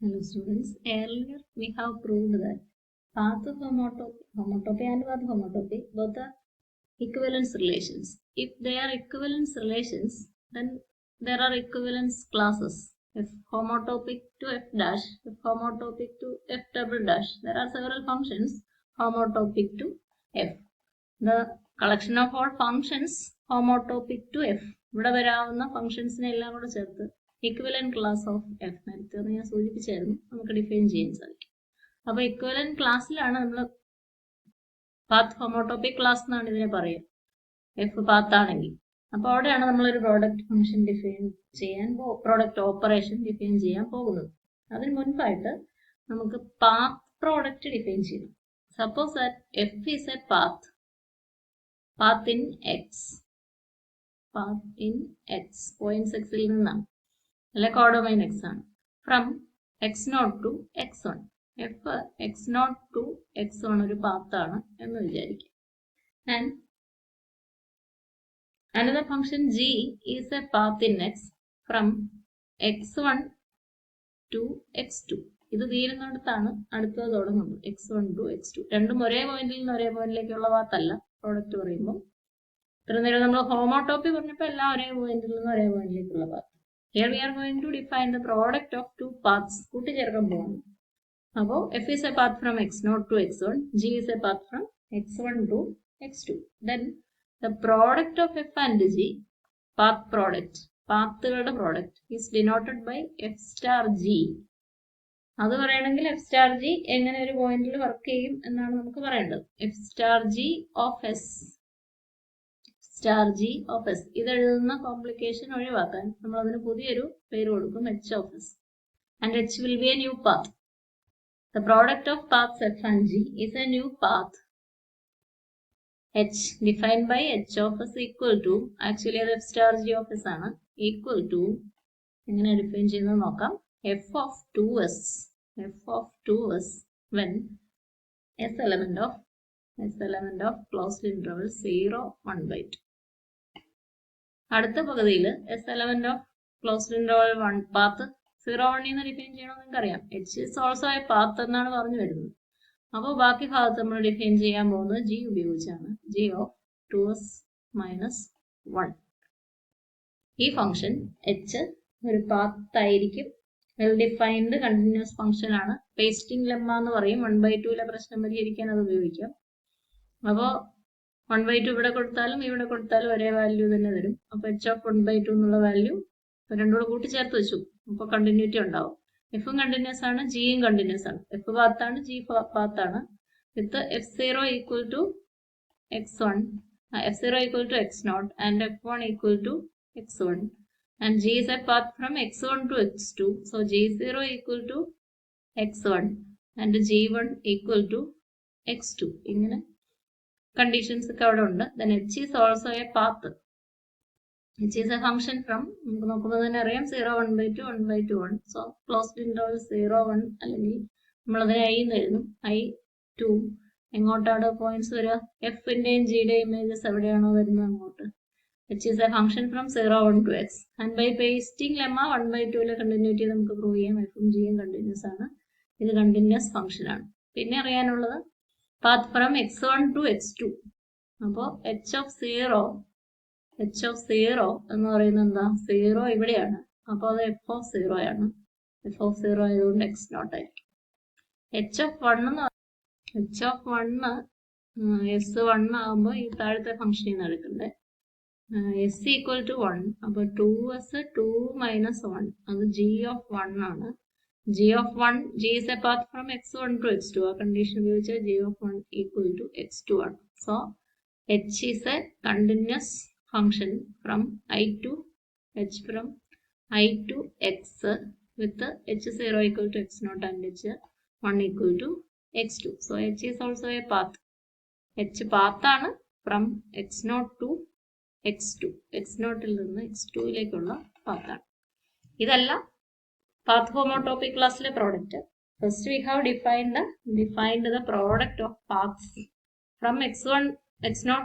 Hello students, earlier we have proved that path of homotopy and path homotopy both are equivalence relations. If they are equivalence relations, then there are equivalence classes. F homotopic to f dash, f homotopic to f double dash. There are several functions homotopic to f. The collection of all functions homotopic to f. ഇവിടെ വരാവുന്ന ഫംഗ്ഷൻസിനെ എല്ലാം കൂടെ ചേർത്ത് equivalent class of F നേരത്തെ ഞാൻ സൂചിപ്പിച്ചായിരുന്നു നമുക്ക് define ചെയ്യാൻ സാധിക്കും. അപ്പോൾ ഇക്വലന്റ് ക്ലാസ്സിലാണ് നമ്മൾ പാത്ത് ഹോമോട്ടോപ്പിക് ക്ലാസ് എന്നാണ് ഇതിനെ പറയുക, എഫ് പാത്ത് ആണെങ്കിൽ. അപ്പോൾ അവിടെയാണ് നമ്മളൊരു പ്രോഡക്റ്റ് ഫംഗ്ഷൻ ഡിഫൈൻ ചെയ്യാൻ പ്രോഡക്റ്റ് ഓപ്പറേഷൻ ഡിഫൈൻ ചെയ്യാൻ പോകുന്നത്. അതിന് മുൻപായിട്ട് നമുക്ക് പാത്ത് പ്രോഡക്റ്റ് ഡിഫൈൻ ചെയ്യണം. Suppose that F is A path in x points എക്സിൽ നിന്നാണ്, അല്ലെ കോഡൊമൈൻ എക്സ് ആണ്. From x0 to x1, F x0 to x1 ഒരു പാത്താണ് എന്ന് വിചാരിക്കും. And another function g is a path in x from x1 to x2. ഇത് തീരുന്നിടത്താണ് അടുത്തത് തുടങ്ങുന്നത്, x1 to x2. രണ്ടും ഒരേ പോയിന്റിൽ നിന്ന് ഒരേ പോയിന്റിലേക്കുള്ള പാത്തല്ല പ്രോഡക്റ്റ് പറയുമ്പോൾ. ഇത്ര നേരം നമ്മൾ ഹോമോട്ടോപ്പി പറഞ്ഞപ്പോൾ എല്ലാം ഒരേ പോയിന്റിൽ നിന്ന് ഒരേ പോയിന്റിലേക്കുള്ള path. Here we are going to define the product of two paths. കൂട്ടിച്ചേർക്കാൻ പോകുന്നു. അപ്പോൾ f is a path from x0 to x1, g is a path from x1 to x2. Then the product of f and g, path product, പാത്തുകളുടെ product, is denoted by f star g. അത് പറയണമെങ്കിൽ f star g എങ്ങനെ ഒരു പോയിന്റിൽ work ചെയ്യും എന്നാണ് നമുക്ക് പറയേണ്ടത്. f star g of s, star g of s. ഇത് എഴുതുന്ന കോംപ്ലിക്കേഷൻ ഒഴിവാക്കാൻ നമ്മൾ അതിന് പുതിയൊരു പേര് കൊടുക്കും, h of s. And h will be a new path. The product of paths f and g is a new path. h defined by h of s equal to, actually അത് f star g of s ആണ്, equal to, എങ്ങനെ define ചെയ്യുന്നത് നോക്കാം, f of 2s when s element of closed interval 0, 1/2. അടുത്ത പകുതിയിൽ s element of closed interval 1 path 0, 1 എന്ന് define ചെയ്യണമെന്ന് നിങ്ങൾക്കറിയാം. h is also a path എന്നാണ് പറഞ്ഞു വരുന്നത്. അപ്പോൾ ബാക്കി ഭാഗത്ത് നമ്മൾ ഡിഫൈൻ ചെയ്യാൻ പോകുന്നത് g ഉപയോഗിച്ചാണ്, g of 2s minus 1. ഈ ഫംഗ്ഷൻ h ഒരു പാത്ത് ആയിരിക്കും, വെൽ ഡിഫൈൻഡ് കണ്ടിന്യൂസ് ഫംഗ്ഷൻ ആണ്. പേസ്റ്റിംഗ് ലെമ്മ എന്ന് പറയും, 1/2 പ്രശ്നം പരിഹരിക്കാൻ അത് ഉപയോഗിക്കാം. അപ്പോൾ 1/2 ഇവിടെ കൊടുത്താലും ഇവിടെ കൊടുത്താലും ഒരേ വാല്യൂ തന്നെ തരും. അപ്പോൾ h of 1/2 എന്നുള്ള വാല്യൂ രണ്ടും കൂടെ കൂട്ടിച്ചേർത്ത് വെച്ചു, അപ്പോൾ കണ്ടിന്യൂറ്റി ഉണ്ടാവും. എഫും കണ്ടിന്യൂസ് ആണ്, ജിയും കണ്ടിന്യൂസ് ആണ്. എഫ് പാത്താണ്, ജി പാത്താണ്. With f0 equal to x1, f0 equal to x0 and f1 equal to x1. And g is a path from x1 to x2. So g0 equal to x1 and g1 equal to x2. ഇങ്ങനെ conditions ഒക്കെ അവിടെ ഉണ്ട്. Then h is also a path. h is a function from, നമുക്ക് നോക്കുമ്പോൾ തന്നെ അറിയാം, 0, 1/2, 1/2, 1. So closed interval 0, 1 അല്ലെങ്കിൽ നമ്മളതിനെ i എന്ന് എഴുതും, i 2. എങ്ങോട്ടാണ് പോയിന്റ്സ് വരിക, എഫിന്റെയും ജിയുടെയും ഇമേജസ് എവിടെയാണോ വരുന്നത് അങ്ങോട്ട്. h is a function from 0, 1 to x. And by pasting lemma 1/2 continuity നമുക്ക് പ്രൂവ് ചെയ്യാം. എഫും ജിയും കണ്ടിന്യൂസ് ആണ്, ഇത് കണ്ടിന്യൂസ് ഫംഗ്ഷൻ ആണ്. പിന്നെ അറിയാനുള്ളത് path from x1 to x2. അപ്പോൾ h of 0 എന്ന് പറയുന്നത് എന്താ, 0 ഇവിടെയാണ്. അപ്പോൾ അത് f of 0 ആണ്. f of 0 ആയതുകൊണ്ട് x0 ആയിരിക്കും. h of 1 s1 ആകുമ്പോൾ ഈ താഴത്തെ ഫംഗ്ഷനിൽ നിന്ന് എടുക്കണ്ടേ, s equal to 1. അപ്പോൾ 2s 2 minus 1, അത് g of 1 ആണ്. g of 1, g is a path from x1 to x2. ആ കണ്ടീഷൻ ഉപയോഗിച്ചാൽ g of 1 equal to x2 ആണ്. So h is a continuous function from i to x with h0 equal to x0 and h1 equal to x2. So h is also a path. h path ആണ് from x0 to x2. x0ൽ നിന്ന് x2ലേക്കുള്ള പാത്താണ്. ഇതല്ല path homotopy ക്ലാസ്സിലെ product. First we have defined the product of paths from x0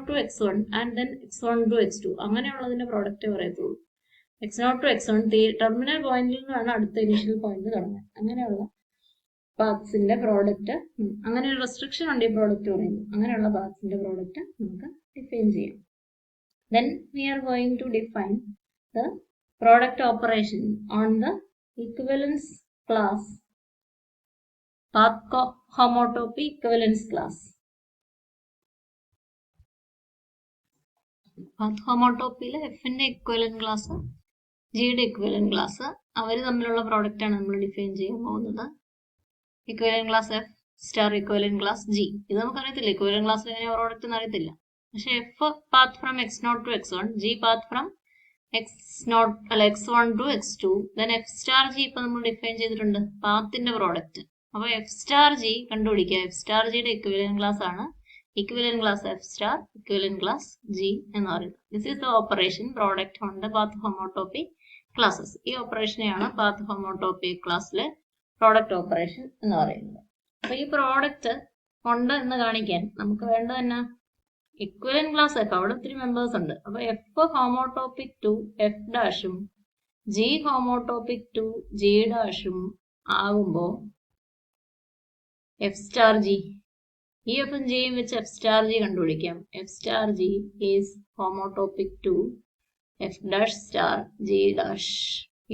to x1 and then x1 to x2. അങ്ങനെയുള്ളതിന്റെ product പറയത്തുള്ളൂ. x0 to x1 terminal പോയിന്റിൽ നിന്നാണ് അടുത്ത initial point തുടങ്ങുന്നത്. അങ്ങനെയുള്ള പാത്സിന്റെ പ്രോഡക്റ്റ്, അങ്ങനെ ഒരു റെസ്ട്രിക്ഷൻ ഉണ്ട് ഈ പ്രോഡക്റ്റ് പറയുന്നത്. അങ്ങനെയുള്ള പാത്സിന്റെ പ്രോഡക്റ്റ് നമുക്ക് ഡിഫൈൻ ചെയ്യാം. Then we are going to define the product operation on the equivalence class, path homotopy equivalence class. Path homotopy le f ന്റെ equivalent class, g യുടെ equivalent class, അവർ തമ്മിലുള്ള പ്രോഡക്റ്റ് ആണ് നമ്മൾ ഡിഫൈൻ ചെയ്യാൻ പോകുന്നത്. equivalent class f star equivalent class g. ഇത് നമുക്കറിയത്തില്ല, equivalent class എങ്ങനെ പ്രോഡക്റ്റ് എന്ന് അറിയത്തില്ല. പക്ഷെ f path from x0 to x1, g path from x0 അല്ല x1 to x2, then f star g ഇപ്പൊ നമ്മൾ ഡിഫൈൻ ചെയ്തിട്ടുണ്ട് പാത്തിന്റെ പ്രോഡക്റ്റ്. അപ്പൊ f star g കണ്ടുപിടിക്കുക. f star g യുടെ equivalent class ആണ് equivalent class f star, equivalent class g എന്ന് പറയുന്നത്. This is the operation product on the path homotopy classes. ഈ ഓപ്പറേഷനെയാണ് path homotopy ക്ലാസ്സിലെ പ്രോഡക്റ്റ് ഓപ്പറേഷൻ എന്ന് പറയുന്നത്. അപ്പൊ ഈ പ്രോഡക്റ്റ് ഉണ്ട് എന്ന് കാണിക്കാൻ നമുക്ക് വേണ്ടത് തന്നെ ഇക്വലന്റ് ക്ലാസ് എഫ്. അവിടെ ഒത്തിരി മെമ്പേഴ്സ് ഉണ്ട്. അപ്പൊ എഫ് ഹോമോട്ടോപ്പിക് ടു എഫ് ഡാഷും ജി ഹോമോട്ടോപ്പിക് ടു ജി ഡാഷും ആകുമ്പോ എഫ് സ്റ്റാർ ജി, ഈ എഫും ജിയും വെച്ച് എഫ് സ്റ്റാർ ജി കണ്ടുപിടിക്കാം. F star g is homotopic to f dash star g dash.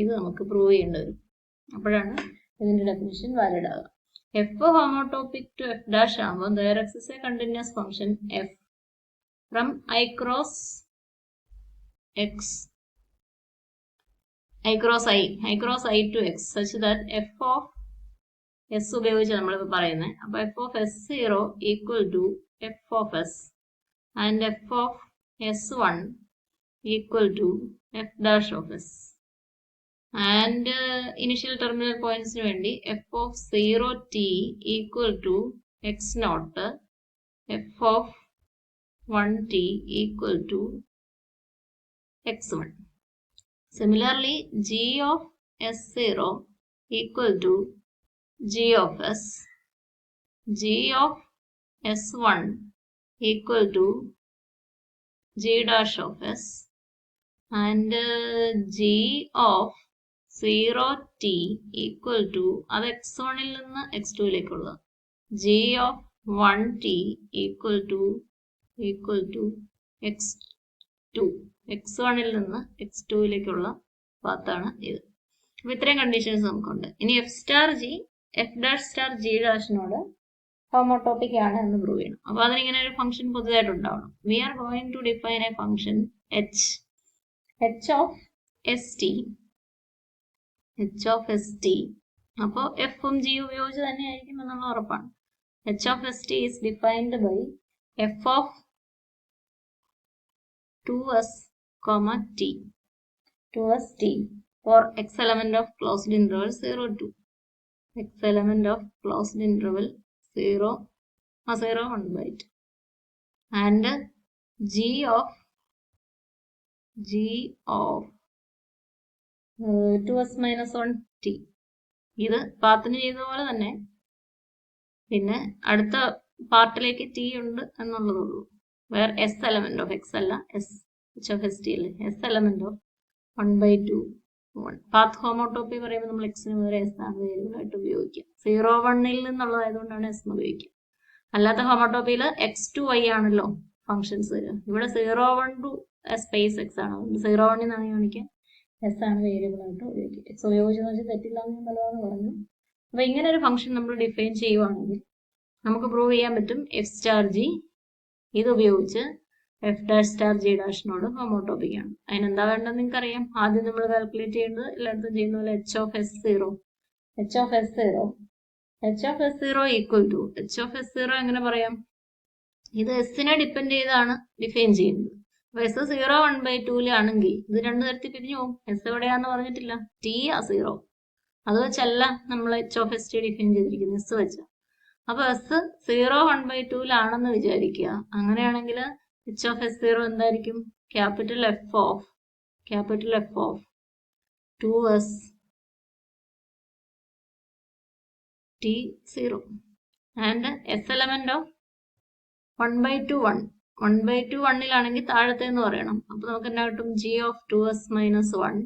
ഇത് നമുക്ക് പ്രൂവ് ചെയ്യേണ്ടി വരും. അപ്പോഴാണ് ഇതിന്റെ ഡെഫിനിഷൻ വാലിഡ് ആകുക. F homotopic to f dash ആകുമ്പോൾ there exists a continuous function f from I cross I to x such that f of s ഉപയോഗിച്ച് നമ്മളിപ്പോൾ പറയുന്നത്. അപ്പൊ f of s0 equal to f of s and f of s1 equal to f dash of s. And initial terminal points ന് വേണ്ടി f of 0t equal to x0, f of 1t equal to x1. Similarly, g of s0 equal to g of s, g of s1 equal to g dash of s, and g of 0t equal to അത് x1 ൽ നിന്ന് x2 ലേക്കുള്ള g of 1t equal to x2, x1 ൽ നിന്ന് x2 ലേക്കുള്ള പാത്താണ് ഇത്. അപ്പൊ ഇത്രയും കണ്ടീഷൻസ് നമുക്കുണ്ട്. ഇനി f star g f dash star g ഡാഷിനോട് ഹോമോട്ടോപ്പിക് ആണ് എന്ന് പ്രൂവ് ചെയ്യണം. അപ്പൊ അതിനിങ്ങനെ ഒരു ഫംഗ്ഷൻ പുതുതായിട്ട് ഉണ്ടാവണം. We are going to define a function h of st. അപ്പോൾ എഫും ജി ഉപയോഗിച്ച് തന്നെ ആയിരിക്കും എന്നുള്ള ഉറപ്പാണ്. h of st is defined by f of 2s, t for x element of closed interval 0 to x element of closed interval 0 1 byte, and g of 2s minus 1 t. ഇത് പാത്തിന് ചെയ്ത പോലെ തന്നെ, പിന്നെ അടുത്ത പാർട്ടിലേക്ക് ടി ഉണ്ട് എന്നുള്ളതുള്ളൂ. Where s element of x അല്ല, s h of s t അല്ലേ, s element of 1/2 1. Path homotopy പറയുമ്പോൾ നമ്മൾ എക്സിന് പകരം എസ് ആണ് വേരിയബിൾ ആയിട്ട് ഉപയോഗിക്കുക. 0 1 നിന്നുള്ളതായതുകൊണ്ടാണ് എസ് എന്ന് ഉപയോഗിക്കുക. അല്ലാത്ത ഹോമോട്ടോപ്പിയിൽ എക്സ് ടു വൈ ആണല്ലോ ഫംഗ്ഷൻസ് വരിക. ഇവിടെ 0 1 ടു സ്പേസ് എക്സ് ആണ്. 0 1 എന്നാണ് കാണിക്കാൻ എസ് ആണ് വേരിയബിൾ ആയിട്ട് ഉപയോഗിക്കുക. എക്സ് ഉപയോഗിച്ചെന്ന് വെച്ചാൽ തെറ്റില്ല എന്ന് പലതാന്ന് പറഞ്ഞു. അപ്പൊ ഇങ്ങനെ ഒരു ഫംഗ്ഷൻ നമ്മൾ ഡിഫൈൻ ചെയ്യുവാണെങ്കിൽ നമുക്ക് പ്രൂവ് ചെയ്യാൻ പറ്റും എഫ് സ്റ്റാർ ജി ഇത് ഉപയോഗിച്ച് എഫ് ഡാഷ് സ്റ്റാർ ജി ഡാഷിനോട് ഹോമോട്ടോപ്പിക് ആണ്. അതിനെന്താ വേണ്ടത് നിങ്ങൾക്ക് അറിയാം. ആദ്യം നമ്മൾ കാൽക്കുലേറ്റ് ചെയ്യേണ്ടത് എല്ലായിടത്തും ചെയ്യുന്ന പോലെ h of s0 equal to h of s0 എങ്ങനെ പറയാം, ഇത് എസിനെ ഡിപ്പെൻഡ് ചെയ്താണ് ഡിഫൈൻ ചെയ്യുന്നത്. അപ്പൊ എസ് 0 1/2 ആണെങ്കിൽ ഇത് രണ്ടു തരത്തിൽ പിരിഞ്ഞു പോകും. എസ് എവിടെയാന്ന് പറഞ്ഞിട്ടില്ല, ടി ആ 0, അത് വെച്ചല്ല നമ്മൾ h of s t define ചെയ്തിരിക്കുന്നത്, എസ് വെച്ച. അപ്പൊ എസ് 0 1/2 വിചാരിക്കുക. അങ്ങനെയാണെങ്കിൽ h of s0 എന്തായിരിക്കും, capital F of 2s t 0 and s element of 1/2 1/2 1-ലാണെങ്കിൽ താഴത്തെ എന്ന് പറയണം. അപ്പൊ നമുക്ക് എന്നാ കിട്ടും? g of 2s minus 1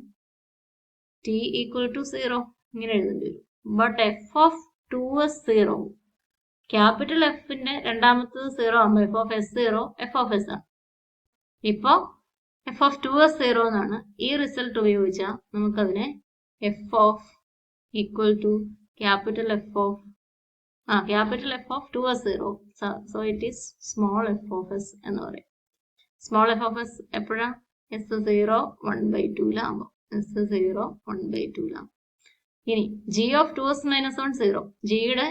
t equal to 0 ഇങ്ങനെ എഴുതേണ്ടി വരും. But f of 2s 0, capital എഫിന്റെ രണ്ടാമത്തത് 0 ആകുമ്പോൾ f of s 0 f of s ആണ്. ഇപ്പോ f of 2s 0 എന്നാണ്. ഈ റിസൾട്ട് ഉപയോഗിച്ചാൽ നമുക്കതിനെ f of equal to capital F of 2s 0. So it is small f of s എന്ന് പറയും. സ്മോൾ f of s എപ്പോഴാ? s 0 1/2 s 0 1/2 ഇനി g of 2s minus 1 0. ജിയുടെ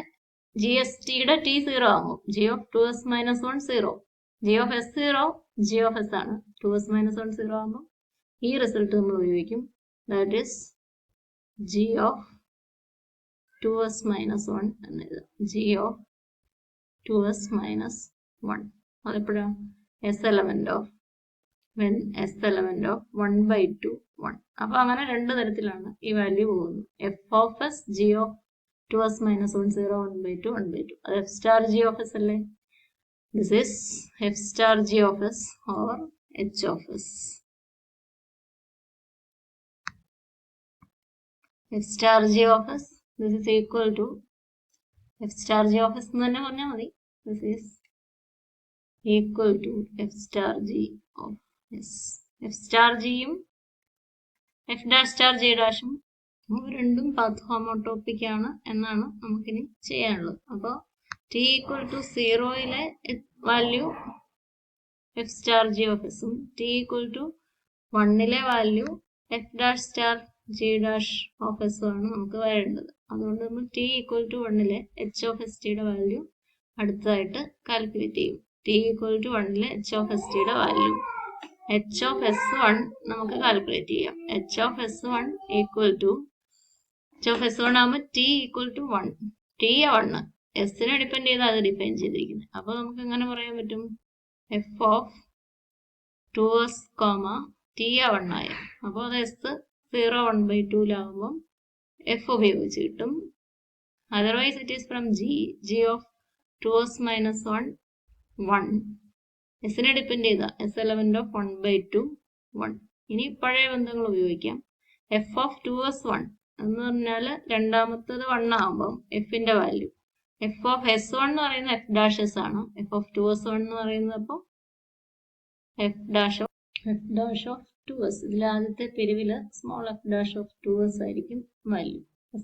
t 0 ആകുമ്പോൾ g of 2s minus 1 0. g of s 0 g of s ആണ്. 2s minus 1 0 ആകുമ്പോൾ ഈ result നമ്മൾ ഉപയോഗിക്കും. That is g of 2s minus 1 എന്ന് എഴുതാം. g of 2s minus 1 അതെപ്പോഴാ? s element of 1/2 1. അപ്പൊ അങ്ങനെ രണ്ട് തരത്തിലാണ് ഈ വാല്യൂ പോകുന്നത്. f of s g of 2s minus 1 0 1/2 1/2. അത് f star g of s അല്ലേ? This is f star g of s or h of s. f star g of s, this is equal to f star g of s എന്ന് തന്നെ പറഞ്ഞാൽ മതി. This is equal to f star g of s. f star g യും f dash star g ഡാഷും രണ്ടും path homotopic ആണ് എന്നാണ് നമുക്കിനി ചെയ്യാനുള്ളത്. അപ്പോൾ t equal to 0-ലെ value f star g of s ഉം t equal to 1-ലെ value f dash star g dash of s ആണ് നമുക്ക് വേണ്ടത്. അതുകൊണ്ട് നമ്മൾ t equal to 1-ലെ h of s യുടെ വാല്യൂ അടുത്തതായിട്ട് കാൽക്കുലേറ്റ് ചെയ്യും. t equal to 1-ലെ h of s യുടെ വാല്യൂ h of s1 നമുക്ക് കാൽക്കുലേറ്റ് ചെയ്യാം. h of s1 equal to h of s1 ആകുമ്പോൾ t equal to 1. t 1, s-നെ depend ചെയ്ത് അത് ഡിഫൈൻ ചെയ്തിരിക്കുന്നത്. അപ്പൊ നമുക്ക് എങ്ങനെ പറയാൻ പറ്റും? f of 2s, t 1 ആയ. അപ്പോൾ അത് s 0 1/2-ലാകുമ്പോൾ f ഉപയോഗിച്ച് കിട്ടും. Otherwise it is from g of 2s minus 1 1. s-നെ ഡിപ്പെൻഡ് ചെയ്ത s element of 1/2 1. ഇനി പഴയ ബന്ധങ്ങൾ ഉപയോഗിക്കാം. f of 2s 1 എന്ന് പറഞ്ഞാൽ രണ്ടാമത്തത് 1 ആകുമ്പോൾ f-ന്റെ വാല്യൂ f of s1 എന്ന് പറയുന്നത് f dash s ആണ്. f of 2s1 എന്ന് പറയുന്നത് അപ്പോൾ f dash of 2s. ഇതിൽ ആദ്യത്തെ പിരിവില് small f dash of 2s ആയിരിക്കും വാല്യൂ. s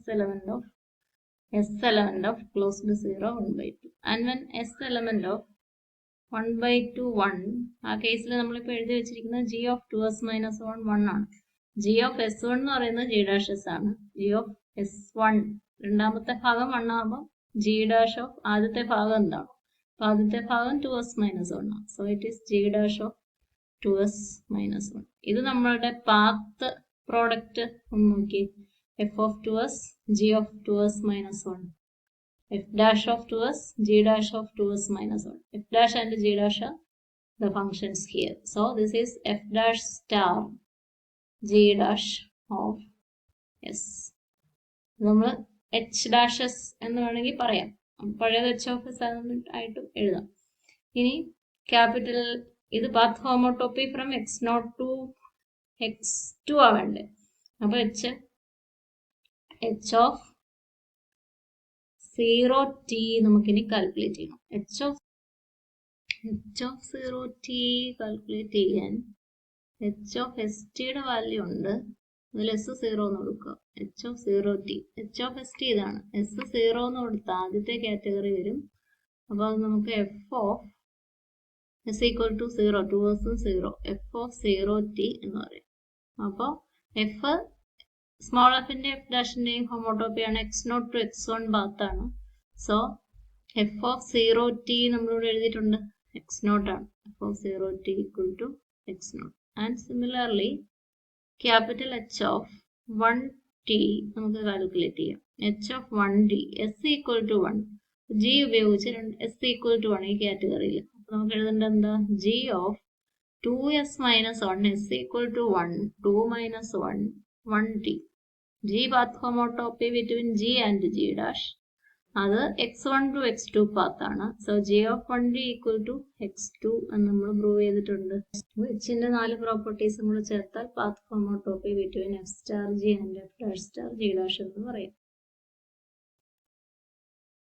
element of closed 0 1/2. And when s element of 1/2 1, ആ കേസിൽ നമ്മളിപ്പോൾ എഴുതി വെച്ചിരിക്കുന്നത് g of 2s minus 1 1 ആണ്. g of s1 എന്ന് പറയുന്നത് g dash s ആണ്. g of s1 രണ്ടാമത്തെ ഭാഗം 1 ആകുമ്പോൾ g dash of ആദ്യത്തെ ഭാഗം എന്താണ്? അപ്പൊ ആദ്യത്തെ ഭാഗം 2s minus 1 ആണ്. So it is g dash of 2s minus 1. ഇത് നമ്മളുടെ പാത്ത് പ്രോഡക്റ്റ് ഒന്ന് നോക്കി. f of 2s g of 2s minus 1. f dash of 2s g dash of 2s minus 1. f dash and g dash are the functions here. So this is f dash star g dash of s. നമ്മൾ h dash s എന്ന് വേണമെങ്കിൽ പറയാം. പഴയത് h of s ആയിട്ട് എഴുതാം. ഇനി capital ഇത് path homotopy from x0 to x2 ആവേണ്ടേ. അപ്പൊ h of 0t നമുക്കിനി കാൽക്കുലേറ്റ് ചെയ്യണം. h of 0t കാൽക്കുലേറ്റ് ചെയ്യാൻ h of st-യുടെ വാല്യൂ ഉണ്ട്. അതിൽ s 0 എന്ന് കൊടുക്കുക. h of 0t, h of st ഇതാണ്. s 0 എന്ന് കൊടുത്ത ആദ്യത്തെ കാറ്റഗറി വരും. അപ്പൊ അത് നമുക്ക് f of s equal to 0, 2s 0, f of 0t എന്ന് പറയും. അപ്പൊ f സ്മോൾ എഫിന്റെ f ഡാഷിന്റെയും ഹോമോട്ടോപ്പിയാണ്. x0 to x1 പാത്താണ്. സോ f of 0t നമ്മളിവിടെ എഴുതിയിട്ടുണ്ട്. x0 ആണ്. f of 0t equal to x0. And similarly capital h of 1t നമുക്ക് കാൽക്കുലേറ്റ് ചെയ്യാം. h of 1t s equal to 1, g ഉപയോഗിച്ച് s equal to 1 ഈ കാറ്റഗറിയിൽ. അപ്പൊ നമുക്ക് എഴുതേണ്ടത് എന്താ? g of 2s minus 1 s equal to 1, 2 minus 1 1t. g path homotopy between g and g dash. അത് x1 to x2 പാത്താണ്. So j of 1d equal to x2 എന്ന് നമ്മൾ പ്രൂവ് ചെയ്തിട്ടുണ്ട്. എച്ചിന്റെ 4 പ്രോപ്പർട്ടീസും കൂടെ ചേർത്താൽ path homotopy between f star g and f dash star g dash എന്ന് പറയും.